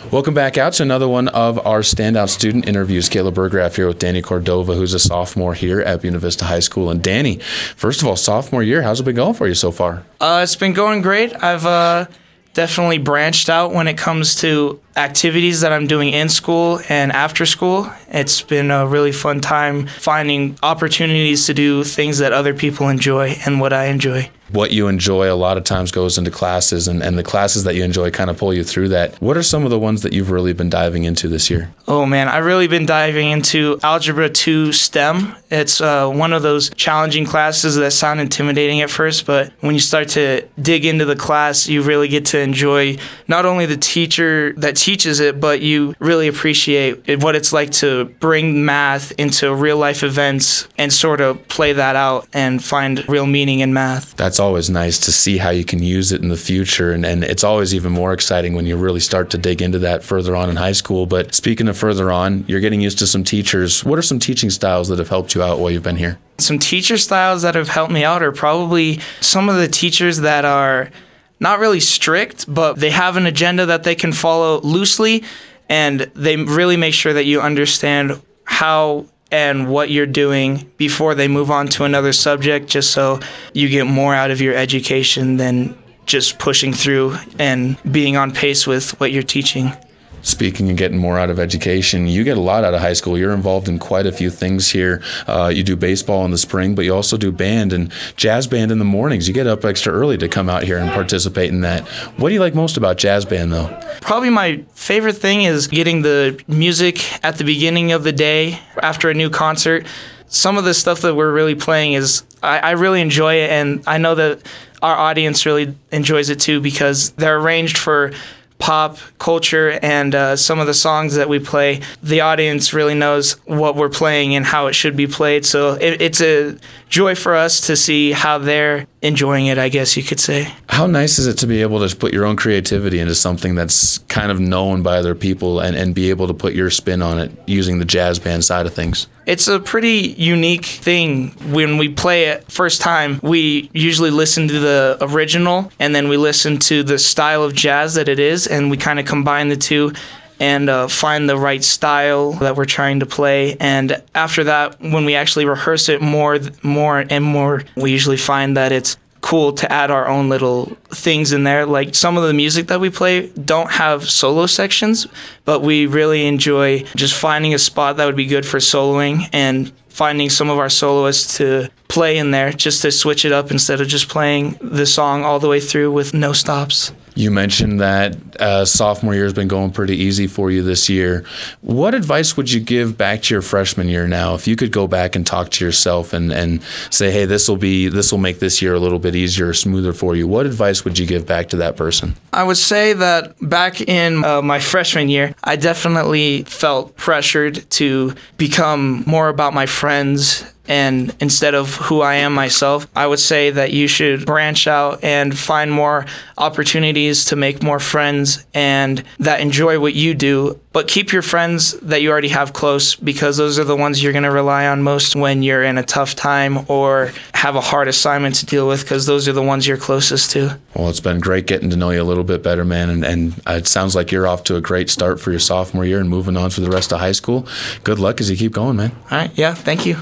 Welcome back out to another one of our standout student interviews. Caleb Burgraff here with Danny Cordova, who's a sophomore here at Buena Vista High School. And Danny, first of all, sophomore year, how's it been going for you so far? It's been going great. I've definitely branched out when it comes to activities that I'm doing in school and after school. It's been a really fun time finding opportunities to do things that other people enjoy and what I enjoy. What you enjoy a lot of times goes into classes, and the classes that you enjoy kind of pull you through that. What are some of the ones that you've really been diving into this year? Oh man, I've really been diving into Algebra 2 STEM. It's one of those challenging classes that sound intimidating at first, but when you start to dig into the class, you really get to enjoy not only the teacher that teaches it, but you really appreciate what it's like to bring math into real life events and sort of play that out and find real meaning in math. That's always nice to see how you can use it in the future, and it's always even more exciting when you really start to dig into that further on in high school. But speaking of further on, you're getting used to some teachers. What are some teaching styles that have helped you out while you've been here? Some teacher styles that have helped me out are probably some of the teachers that are not really strict, but they have an agenda that they can follow loosely, and they really make sure that you understand how and what you're doing before they move on to another subject, just so you get more out of your education than just pushing through and being on pace with what you're teaching. Speaking of getting more out of education, you get a lot out of high school. You're involved in quite a few things here. You do baseball in the spring, but you also do band and jazz band in the mornings. You get up extra early to come out here and participate in that. What do you like most about jazz band, though? Probably my favorite thing is getting the music at the beginning of the day after a new concert. Some of the stuff that we're really playing is, I really enjoy it, and I know that our audience really enjoys it too, because they're arranged for pop culture, and some of the songs that we play, the audience really knows what we're playing and how it should be played. So it's a joy for us to see how they're enjoying it, I guess you could say. How nice is it to be able to put your own creativity into something that's kind of known by other people and be able to put your spin on it using the jazz band side of things? It's a pretty unique thing. When we play it first time, we usually listen to the original, and then we listen to the style of jazz that it is, and we kind of combine the two and find the right style that we're trying to play. And after that, when we actually rehearse it more and more, we usually find that it's cool to add our own little things in there. Like some of the music that we play don't have solo sections, but we really enjoy just finding a spot that would be good for soloing and finding some of our soloists to play in there just to switch it up instead of just playing the song all the way through with no stops. You mentioned that sophomore year has been going pretty easy for you this year. What advice would you give back to your freshman year now? If you could go back and talk to yourself and say, hey, this will make this year a little bit easier or smoother for you, what advice would you give back to that person? I would say that back in my freshman year, I definitely felt pressured to become more about my friends, and instead of who I am myself. I would say that you should branch out and find more opportunities to make more friends and that enjoy what you do, but keep your friends that you already have close, because those are the ones you're going to rely on most when you're in a tough time or have a hard assignment to deal with, because those are the ones you're closest to. Well, it's been great getting to know you a little bit better, man, and it sounds like you're off to a great start for your sophomore year and moving on for the rest of high school. Good luck as you keep going, man. All right, yeah, thank you.